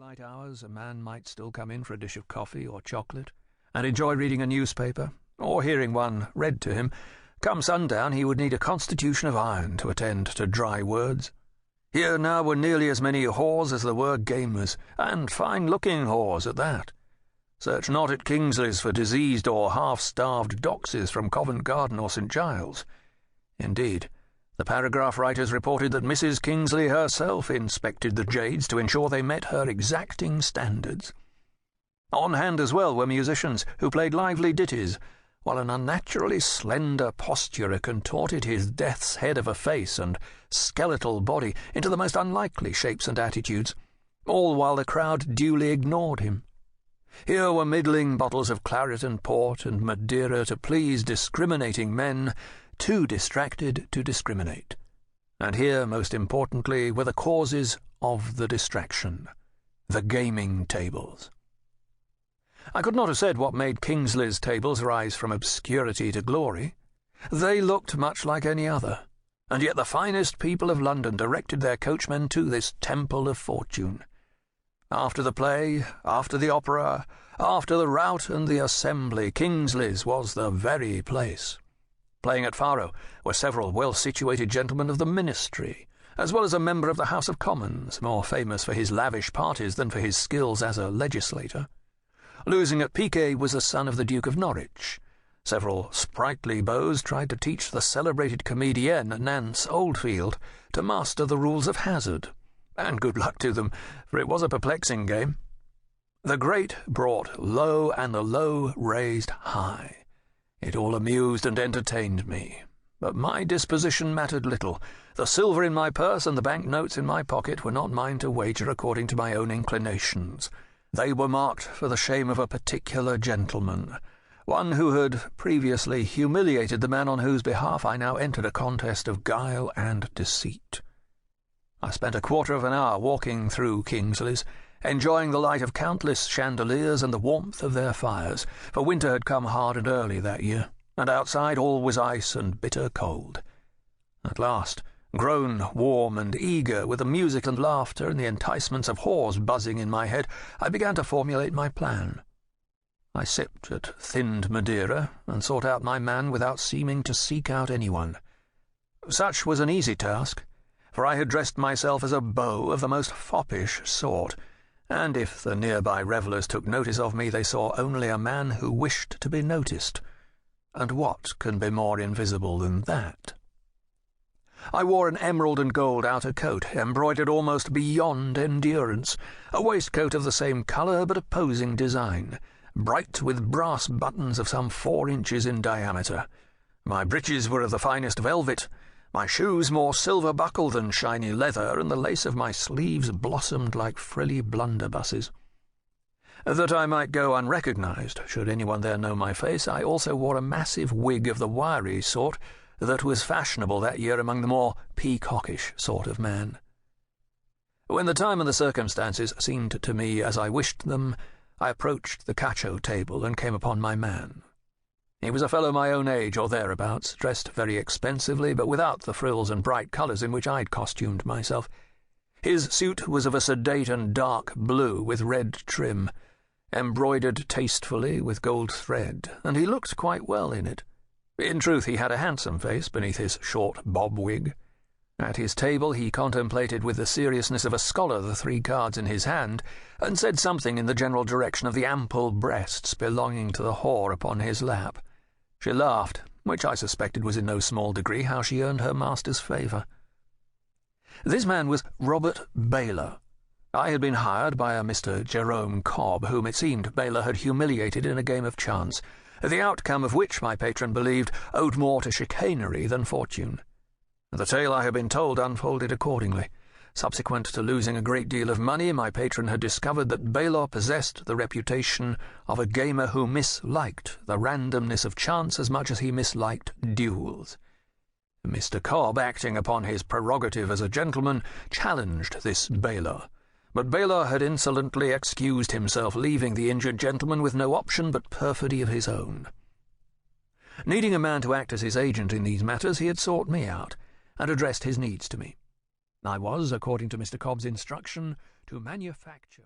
twilight hours, a man might still come in for a dish of coffee or chocolate, and enjoy reading a newspaper, or hearing one read to him. Come sundown, he would need a constitution of iron to attend to dry words. Here now were nearly as many whores as there were gamers, and fine-looking whores at that. Search not at Kingsley's for diseased or half-starved doxes from Covent Garden or St. Giles. Indeed, the paragraph writers reported that Mrs. Kingsley herself inspected the jades to ensure they met her exacting standards. On hand as well were musicians who played lively ditties, while an unnaturally slender posturer contorted his death's head of a face and skeletal body into the most unlikely shapes and attitudes, all while the crowd duly ignored him. Here were middling bottles of claret and port and Madeira to please discriminating men, too distracted to discriminate. And here, most importantly, were the causes of the distraction, the gaming tables. I could not have said what made Kingsley's tables rise from obscurity to glory. They looked much like any other, and yet the finest people of London directed their coachmen to this temple of fortune. After the play, after the opera, after the rout and the assembly, Kingsley's was the very place. Playing at faro were several well-situated gentlemen of the ministry, as well as a member of the House of Commons, more famous for his lavish parties than for his skills as a legislator. Losing at piquet was the son of the Duke of Norwich. Several sprightly beaux tried to teach the celebrated comedienne Nance Oldfield to master the rules of hazard, and good luck to them, for it was a perplexing game. The great brought low, and the low raised high. It all amused and entertained me, but my disposition mattered little. The silver in my purse and the bank-notes in my pocket were not mine to wager according to my own inclinations. They were marked for the shame of a particular gentleman, one who had previously humiliated the man on whose behalf I now entered a contest of guile and deceit. I spent a quarter of an hour walking through Kingsley's, enjoying the light of countless chandeliers and the warmth of their fires, for winter had come hard and early that year, and outside all was ice and bitter cold. At last, grown warm and eager with the music and laughter and the enticements of whores buzzing in my head, I began to formulate my plan. I sipped at thinned Madeira and sought out my man without seeming to seek out anyone. Such was an easy task, for I had dressed myself as a beau of the most foppish sort, and if the nearby revellers took notice of me, they saw only a man who wished to be noticed. And what can be more invisible than that? I wore an emerald and gold outer coat, embroidered almost beyond endurance, a waistcoat of the same colour but opposing design, bright with brass buttons of some 4 inches in diameter. My breeches were of the finest velvet, my shoes more silver-buckled than shiny leather, and the lace of my sleeves blossomed like frilly blunderbusses. That I might go unrecognised, should anyone there know my face, I also wore a massive wig of the wiry sort that was fashionable that year among the more peacockish sort of man. When the time and the circumstances seemed to me as I wished them, I approached the cacho table and came upon my man. He was a fellow my own age or thereabouts, dressed very expensively, but without the frills and bright colours in which I'd costumed myself. His suit was of a sedate and dark blue with red trim, embroidered tastefully with gold thread, and he looked quite well in it. In truth, he had a handsome face beneath his short bob wig. At his table he contemplated with the seriousness of a scholar the 3 cards in his hand, and said something in the general direction of the ample breasts belonging to the whore upon his lap. She laughed, which I suspected was in no small degree how she earned her master's favour. This man was Robert Baylor. I had been hired by a Mr. Jerome Cobb, whom it seemed Baylor had humiliated in a game of chance, the outcome of which, my patron believed, owed more to chicanery than fortune. The tale I had been told unfolded accordingly. Subsequent to losing a great deal of money, my patron had discovered that Baylor possessed the reputation of a gamer who misliked the randomness of chance as much as he misliked duels. Mr. Cobb, acting upon his prerogative as a gentleman, challenged this Baylor, but Baylor had insolently excused himself, leaving the injured gentleman with no option but perfidy of his own. Needing a man to act as his agent in these matters, he had sought me out, and addressed his needs to me. I was, according to Mr. Cobb's instruction, to manufacture